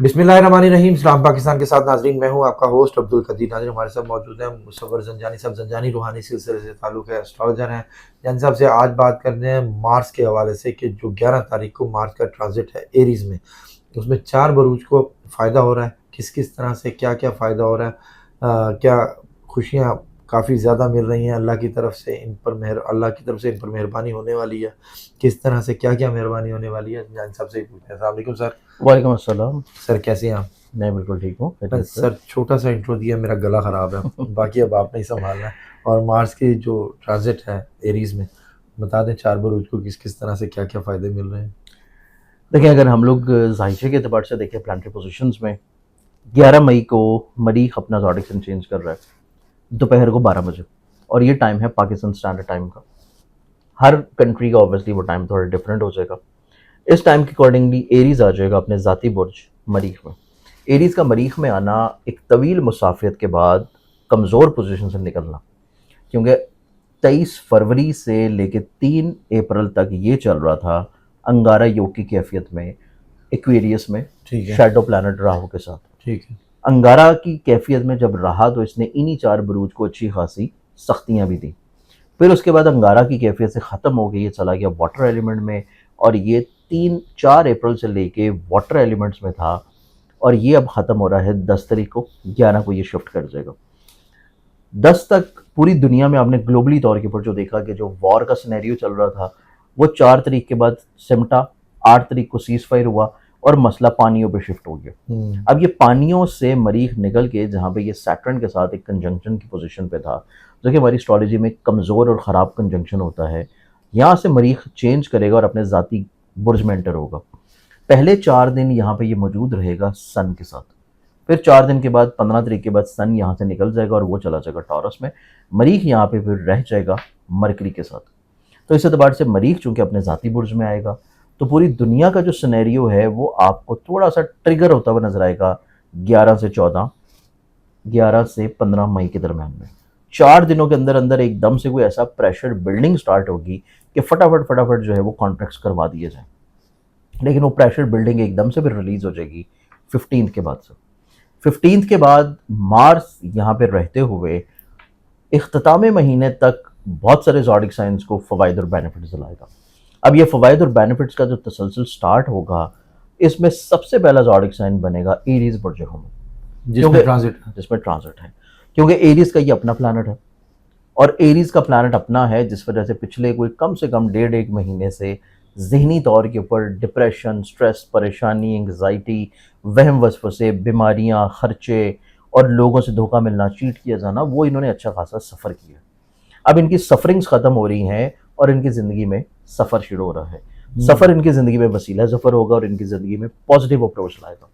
बिस्मिल्लाहिर्रहमानिर्रहीम। इस्लाम पाकिस्तान के साथ नाजरीन, मैं हूं आपका होस्ट अब्दुल कदीर। नाजरीन, हमारे साथ मौजूद हैं मुसव्वर ज़ंजानी साहब। ज़ंजानी रूहानी सिलसिले से ताल्लुक़ है, एस्ट्रोलॉजर हैं। जैन साहब से आज बात करते हैं मार्स के हवाले से कि जो 11 तारीख को मार्स का ट्रांजिट है एरीज़ में, उसमें 4 बरूज को फ़ायदा हो रहा है। किस किस तरह से क्या क्या फ़ायदा हो रहा है, क्या खुशियाँ काफ़ी ज़्यादा मिल रही हैं अल्लाह की तरफ से, अल्लाह की तरफ से इन पर मेहरबानी होने वाली है। किस तरह से क्या क्या मेहरबानी होने वाली है, जैन साहब से ही पूछते हैं। अस्सलाम वालेकुम सर। वालेकुम अस्सलाम। सर कैसे हैं आप? मैं बिल्कुल ठीक हूँ, खैरियत से। सर छोटा सा इंट्रो दिया, मेरा गला ख़राब है। बाकी अब आपने ही संभालना है। और मार्स की जो ट्रांजिट है एरीज़ में, बता दें 4 बुरुज को किस किस तरह से क्या क्या फ़ायदे मिल रहे हैं। देखिए, अगर हम लोग ज़ाहिचे के एतबार से देखें प्लानिटरी पोजीशंस में, 11 मई को मरीख अपना ज़ोडिक साइन चेंज कर रहा है दोपहर को 12 बजे, और ये टाइम है पाकिस्तान स्टैंडर्ड टाइम का। हर कंट्री का ऑब्वियसली वो टाइम थोड़ा डिफरेंट हो जाएगा। इस टाइम के अकॉर्डिंगली एरीज आ जाएगा अपने ज़ाती बुर्ज मरीख में। एरीज का मरीख में आना एक तवील मुसाफियत के बाद कमज़ोर पोजीशन से निकलना, क्योंकि 23 फरवरी से लेकर 3 अप्रैल तक ये चल रहा था अंगारा योग की कैफियत में, एक्वेरियस में, ठीक है, शैडो प्लैनेट राहु के साथ। ठीक है। अंगारा की कैफियत में जब रहा तो इसने इन्हीं 4 बुरूज को अच्छी खासी सख्तियां भी दी। फिर उसके बाद अंगारा की कैफियत से ख़त्म हो गई, ये चला गया वाटर एलिमेंट में, और ये 3-4 अप्रैल से लेके वाटर एलिमेंट्स में था, और ये अब ख़त्म हो रहा है 10 तारीख को। 11 को ये शिफ्ट कर जाएगा। 10 तक पूरी दुनिया में आपने ग्लोबली तौर के ऊपर जो देखा कि जो वॉर का सिनेरियो चल रहा था वो 4 तारीख के बाद सिमटा, 8 तारीख को सीज फायर हुआ और मसला पानियों पे शिफ्ट हो गया। अब ये पानियों से मरीख निकल के जहाँ पे ये सैटर्न के साथ एक कंजंक्शन की पोजीशन पे था, जो कि हमारी एस्ट्रोलॉजी में कमज़ोर और ख़राब कंजंक्शन होता है, यहाँ से मरीख चेंज करेगा और अपने ज़ाती बुर्ज में एंटर होगा। पहले 4 दिन यहाँ पे ये मौजूद रहेगा सन के साथ। फिर 4 दिन के बाद 15 तारीख के बाद सन यहाँ से निकल जाएगा और वो चला जाएगा टॉरस में। मरीख यहाँ पे फिर रह जाएगा मरकरी के साथ। तो इस एतबार से मरीख चूंकि अपने ज़ाती बुर्ज में आएगा, तो पूरी दुनिया का जो सिनेरियो है वो आपको थोड़ा सा ट्रिगर होता हुआ नजर आएगा 11 से 14, 11 से 15 मई के दरम्यान में। 4 दिनों के अंदर अंदर एकदम से कोई ऐसा प्रेशर बिल्डिंग स्टार्ट होगी कि फटाफट फटाफट जो है वो कॉन्ट्रैक्ट्स करवा दिए जाएं। लेकिन वो प्रेशर बिल्डिंग एकदम से फिर रिलीज हो जाएगी 15 के बाद से। 15 के बाद मार्स यहाँ पे रहते हुए इख्तिताम महीने तक बहुत सारे ज़ोडिक साइंस को फ़वाइद और बेनिफिट्स दिलाएगा। अब ये फ़वाइद और बेनिफिट्स का जो तसलसल स्टार्ट होगा, इसमें सबसे पहला ज़ोडिक साइन बनेगा एरीज बुर्ज में, जिसमें ट्रांजिट है। क्योंकि एरीज का ये अपना प्लानट है, और एरीज का प्लानट अपना है, जिस वजह से पिछले कोई कम से कम 1.5-1 महीने से ज़हनी तौर के ऊपर डिप्रेशन, स्ट्रेस, परेशानी, एंग्जाइटी, वहम वसवसे, बीमारियाँ, खर्चे और लोगों से धोखा मिलना, चीट किया जाना, वो इन्होंने अच्छा खासा सफ़र किया। अब इनकी सफरिंग्स ख़त्म हो रही हैं और इनकी ज़िंदगी में सफ़र शुरू हो रहा है। सफ़र इनकी ज़िंदगी में वसीला सफ़र होगा और इनकी ज़िंदगी में पॉजिटिव अप्रोच लाएगा।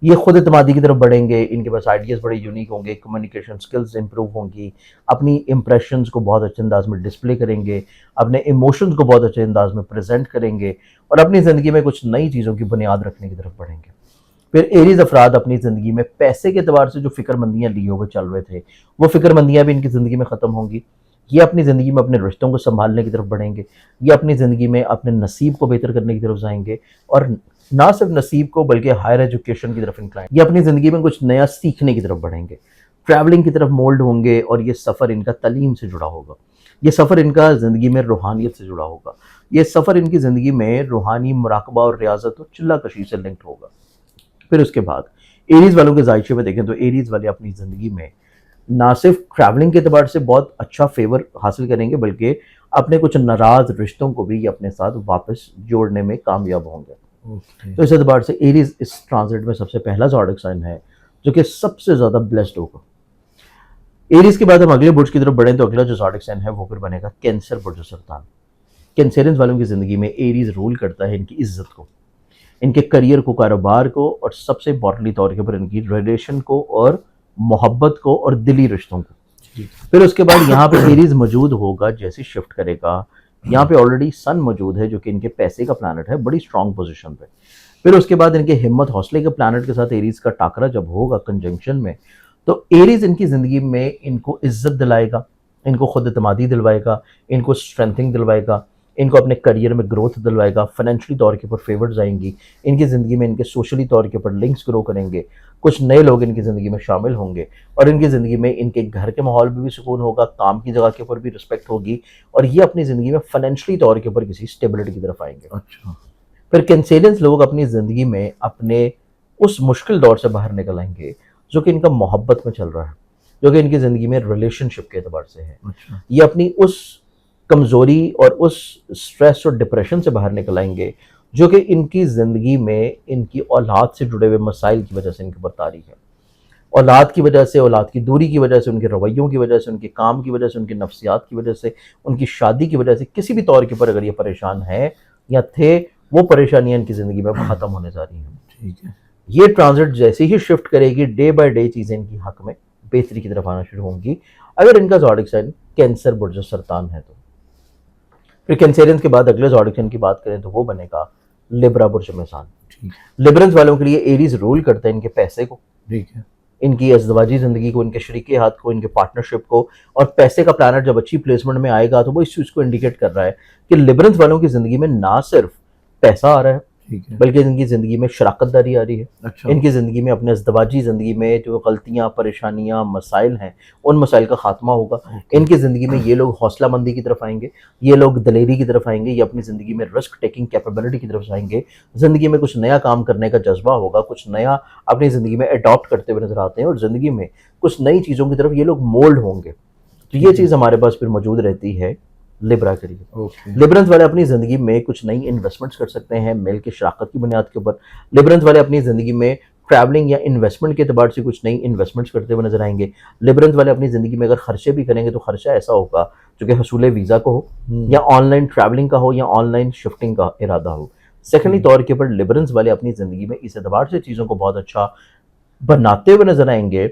ये खुद एतमादी की तरफ बढ़ेंगे, इनके पास आइडियाज़ बड़े यूनिक होंगे, कम्युनिकेशन स्किल्स इंप्रूव होंगी, अपनी इंप्रेशंस को बहुत अच्छे अंदाज में डिस्प्ले करेंगे, अपने इमोशंस को बहुत अच्छे अंदाज में प्रेजेंट करेंगे, और अपनी ज़िंदगी में कुछ नई चीज़ों की बुनियाद रखने की तरफ बढ़ेंगे। फिर एरीज अफराद अपनी ज़िंदगी में पैसे के अतबार से जो फ़िक्रमंदियाँ लिए हुए चल रहे थे, वो फ़िक्रमंदियाँ भी इनकी ज़िंदगी में ख़त्म होंगी। ये अपनी ज़िंदगी में अपने रिश्तों को संभालने की तरफ बढ़ेंगे, ये अपनी ज़िंदगी में अपने नसीब को बेहतर करने की तरफ जाएंगे, और ना सिर्फ नसीब को बल्कि हायर एजुकेशन की तरफ इंक्लाइन, ये अपनी ज़िंदगी में कुछ नया सीखने की तरफ बढ़ेंगे, ट्रैवलिंग की तरफ मोल्ड होंगे, और ये सफ़र इनका तलीम से जुड़ा होगा, ये सफ़र इनका ज़िंदगी में रूहानियत से जुड़ा होगा, ये सफ़र इनकी ज़िंदगी में रूहानी मुराकबा और रियाजत और चिल्ला कशी से लिंक्ड होगा। फिर उसके बाद एरीज वालों के जायचे में देखें तो एरीज वाले अपनी ज़िंदगी में ना सिर्फ ट्रैवलिंग के अतबार से बहुत अच्छा फेवर हासिल करेंगे, बल्कि अपने कुछ नाराज रिश्तों को भी अपने साथ वापस जोड़ने में कामयाब होंगे। तो इस एतबार से एरीज इस ट्रांजिट में सबसे पहला ज़ोडिक साइन है जो कि सबसे ज़्यादा ब्लेस्ड होगा। एरीज के बाद हम अगले बुर्ज की तरफ बढ़ें तो अगला जो ज़ोडिक साइन है वो फिर बनेगा कैंसर बुर्ज सरतान। कैंसरियंस वालों की ज़िंदगी में एरीज रूल करता है इनकी इज्जत को, इनके करियर को, कारोबार को, और सबसे इम्पॉर्टेंटली तौर के ऊपर इनकी रिलेशन को और मोहब्बत को और दिली रिश्तों को। फिर उसके बाद यहाँ पे एरीज मौजूद होगा, जैसे शिफ्ट करेगा, यहाँ पे ऑलरेडी सन मौजूद है जो कि इनके पैसे का प्लानट है, बड़ी स्ट्रॉन्ग पोजीशन पे। फिर उसके बाद इनके हिम्मत हौसले के प्लानट के साथ एरीज का टाकरा जब होगा कंजंक्शन में, तो एरीज इनकी ज़िंदगी में इनको इज्जत दिलाएगा, इनको खुद एतमादी दिलवाएगा, इनको स्ट्रेंथिंग दिलवाएगा, इनको अपने करियर में ग्रोथ दिलवाएगा, फाइनेंशियली तौर के ऊपर फेवर्स आएंगी, इनकी ज़िंदगी में इनके सोशली तौर के ऊपर लिंक्स ग्रो करेंगे, कुछ नए लोग इनकी ज़िंदगी में शामिल होंगे और इनकी ज़िंदगी में इनके घर के माहौल में भी सुकून होगा, काम की जगह के ऊपर भी रिस्पेक्ट होगी और ये अपनी ज़िंदगी में फाइनेंशियली तौर के ऊपर किसी स्टेबिलिटी की तरफ आएंगे। अच्छा। फिर कैंसेरियंस लोग अपनी ज़िंदगी में अपने उस मुश्किल दौर से बाहर निकल आएंगे जो कि इनका मोहब्बत में चल रहा है, जो कि इनकी ज़िंदगी में रिलेशनशिप के एतबार से है। अच्छा। ये अपनी उस कमज़ोरी और उस स्ट्रेस और डिप्रेशन से बाहर निकल आएंगे जो कि इनकी ज़िंदगी में इनकी औलाद से जुड़े हुए मसाइल की वजह से इनके ऊपर तारी है। औलाद की वजह से, औलाद की दूरी की वजह से, उनके रवैयों की वजह से, उनके काम की वजह से, उनकी नफ्सियात की वजह से, उनकी शादी की वजह से, किसी भी तौर के ऊपर अगर ये परेशान है या थे, वो परेशानियां इनकी ज़िंदगी में ख़त्म होने जा रही हैं। ठीक है। ये ट्रांजिट जैसे ही शिफ्ट करेगी, डे बाय डे चीज़ें इनकी हक में बेहतरी की तरफ आना शुरू होंगी अगर इनका ज़ोडिक साइन कैंसर, बुर्ज सरतान है तो। फिर कैंसेरियंस के बाद अगले ज़ोडिक साइन की बात करें तो वो बनेगा लिब्रा, बुर्ज मेज़ान। ठीक है। लिब्रंस वालों के लिए एरीज रूल करता है इनके पैसे को, ठीक है। इनकी अज़दवाजी ज़िंदगी को, इनके शरीके हाथ को, इनके पार्टनरशिप को। और पैसे का प्लानट जब अच्छी प्लेसमेंट में आएगा तो वो इस चीज़ को इंडिकेट कर रहा है कि लिब्रंस वालों की ज़िंदगी में ना सिर्फ पैसा आ रहा है ठीक है। बल्कि इनकी ज़िंदगी में शराकतदारी आ रही है। अच्छा। इनकी ज़िंदगी में अपने अज़दवाजी ज़िंदगी में जो गलतियाँ, परेशानियाँ, मसाइल हैं, उन मसाइल का खात्मा होगा। इनकी ज़िंदगी में ये लोग हौसलामंदी की तरफ आएंगे, ये लोग दलेरी की तरफ आएंगे, ये अपनी ज़िंदगी में रिस्क टेकिंग कैपेबिलिटी की तरफ आएंगे। ज़िंदगी में कुछ नया काम करने का जज्बा होगा, कुछ नया अपनी ज़िंदगी में अडॉप्ट करते हुए नजर आते हैं और ज़िंदगी में कुछ नई चीज़ों की तरफ ये लोग मोल्ड होंगे। तो ये चीज़ हमारे पास फिर मौजूद रहती है लिब्रा के लिए। ओके। लिब्रंस वाले अपनी ज़िंदगी में कुछ नई इन्वेस्टमेंट्स कर सकते हैं मेल की शराकत की बुनियाद के ऊपर। लिब्रंस वाले अपनी ज़िंदगी में ट्रैवलिंग या इन्वेस्टमेंट के एतबार से कुछ नई इन्वेस्टमेंट्स करते हुए नजर आएंगे। लिब्रंस वाले अपनी ज़िंदगी में अगर खर्चे भी करेंगे तो खर्चा ऐसा होगा जो कि हसूल वीज़ा को हो या ऑनलाइन ट्रैवलिंग का हो या ऑनलाइन शिफ्टिंग का इरादा हो। सेकेंडली तौर के ऊपर लिब्रंस वाले अपनी ज़िंदगी में इस एतबार से चीज़ों को बहुत अच्छा बनाते हुए नजर आएंगे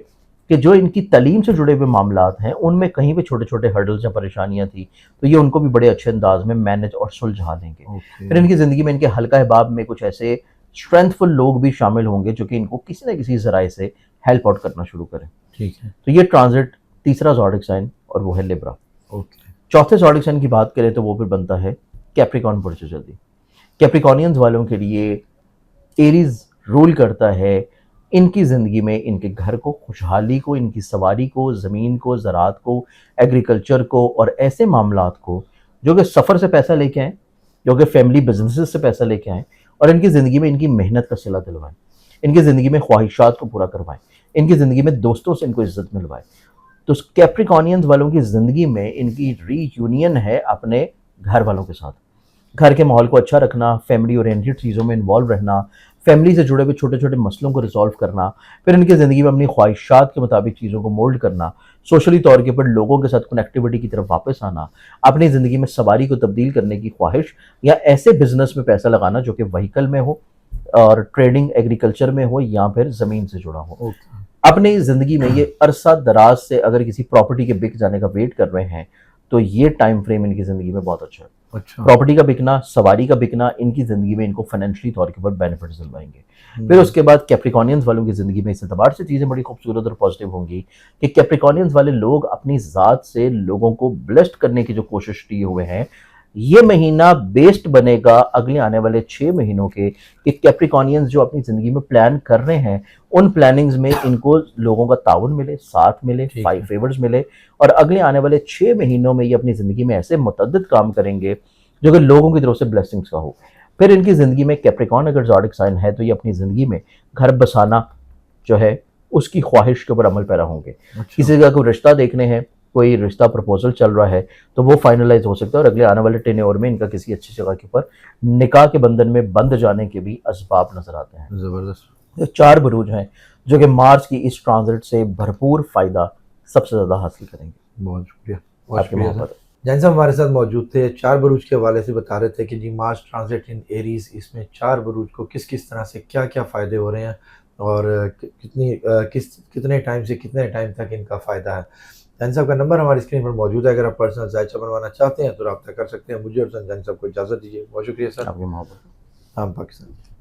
कि जो इनकी तालीम से जुड़े हुए मामलात हैं उनमें कहीं भी छोटे छोटे हर्डल्स या परेशानियां थी तो ये उनको भी बड़े अच्छे अंदाज में मैनेज और सुलझा लेंगे। ओके। फिर इनकी ज़िंदगी में इनके हल्का अहबाब में कुछ ऐसे स्ट्रेंथफुल लोग भी शामिल होंगे जो कि इनको किसी न किसी ज़राए से हेल्प आउट करना शुरू करें। ठीक है। तो ये ट्रांजिट तीसरा ज़ोडिक साइन और वो है लिब्रा। ओके। चौथे ज़ोडिक साइन की बात करें तो वो फिर बनता है कैप्रिकॉर्न बुर्ज। जल्दी कैप्रिकॉर्नियंस वालों के लिए एरीज रूल करता है इनकी ज़िंदगी में इनके घर को, खुशहाली को, इनकी सवारी को, ज़मीन को, ज़रात को, एग्रीकल्चर को और ऐसे मामलात को जो कि सफ़र से पैसा लेके आएँ, जो कि फैमिली बिजनेसेस से पैसा लेके आएँ और इनकी ज़िंदगी में इनकी मेहनत का सिला दिलवाएँ, इनकी ज़िंदगी में ख्वाहिशात को पूरा करवाएँ, इनकी ज़िंदगी में दोस्तों से इनको इज्जत मिलवाएँ। तो कैप्रिकॉर्नियंस वालों की ज़िंदगी में इनकी रीयूनियन है अपने घर वालों के साथ। घर के माहौल को अच्छा रखना, फैमिली ओरिएंटेड चीज़ों में इन्वॉल्व रहना, फैमिली से जुड़े हुए छोटे छोटे मसलों को रिजॉल्व करना, फिर इनकी ज़िंदगी में अपनी ख्वाहिशात के मुताबिक चीज़ों को मोल्ड करना, सोशली तौर के ऊपर लोगों के साथ कनेक्टिविटी की तरफ वापस आना, अपनी ज़िंदगी में सवारी को तब्दील करने की ख्वाहिश या ऐसे बिजनेस में पैसा लगाना जो कि व्हीकल में हो और ट्रेडिंग, एग्रीकल्चर में हो या फिर ज़मीन से जुड़ा हो। ओके। अपनी ज़िंदगी में ये अरसा दराज से अगर किसी प्रॉपर्टी के बिक जाने का वेट कर रहे हैं तो ये टाइम फ्रेम इनकी ज़िंदगी में बहुत अच्छा है। अच्छा। प्रॉपर्टी का बिकना, सवारी का बिकना इनकी ज़िंदगी में इनको फाइनेंशियली तौर के ऊपर बेनिफिट्स दिलवाएंगे। फिर उसके बाद कैप्रिकॉर्नियंस वालों की ज़िंदगी में इस एतबार से चीज़ें बड़ी खूबसूरत और पॉजिटिव होंगी कि कैप्रिकॉर्नियंस वाले लोग अपनी ज़ात से लोगों को ब्लेस्ड करने की जो कोशिश किए हुए हैं, ये महीना बेस्ड बनेगा अगले आने वाले 6 महीनों के कि कैप्रिकॉर्नियंस जो अपनी ज़िंदगी में प्लान कर रहे हैं उन प्लानिंग्स में इनको लोगों का ताउन मिले, साथ मिले, ठीक है। फेवर्स मिले और अगले आने वाले 6 महीनों में ये अपनी ज़िंदगी में ऐसे मुतअद्दिद काम करेंगे जो कि लोगों की तरफ से ब्लेसिंग्स का हो। फिर इनकी ज़िंदगी में कैप्रिकॉर्न अगर ज़ोडिक साइन है तो ये अपनी ज़िंदगी में घर बसाना जो है उसकी ख्वाहिश के ऊपर अमल पैरा होंगे। अच्छा। किसी का कोई रिश्ता देखने हैं, कोई रिश्ता प्रपोजल चल रहा है तो वो फाइनलाइज हो सकता है और अगले आने वाले टेन्योर में इनका किसी अच्छी जगह के ऊपर निकाह के बंधन में बंध जाने के भी असबाब नजर आते हैं। ज़बरदस्त। ये 4 बुरूज हैं जो कि मार्च की इस ट्रांजिट से भरपूर फ़ायदा सबसे ज़्यादा हासिल करेंगे। बहुत शुक्रिया। बहुत आपके शुक्रिया मोहब्बत। जैन साहब हमारे साथ मौजूद थे। 4 बुरूज के हवाले से बता रहे थे कि जी मार्च ट्रांजिट इन एरीज, इसमें 4 बुरूज को किस किस तरह से क्या क्या फ़ायदे हो रहे हैं और कितने टाइम से कितने टाइम तक इनका फ़ायदा है। जैन साहब का नंबर हमारी स्क्रीन पर मौजूद है, अगर आप पर्सनल जायचा बनवाना चाहते हैं तो रब्ता कर सकते हैं। मुझे और जैन साहब को इजाज़त दीजिए। बहुत शुक्रिया सर। आपके मोहब्बत। हम पाकिस्तान।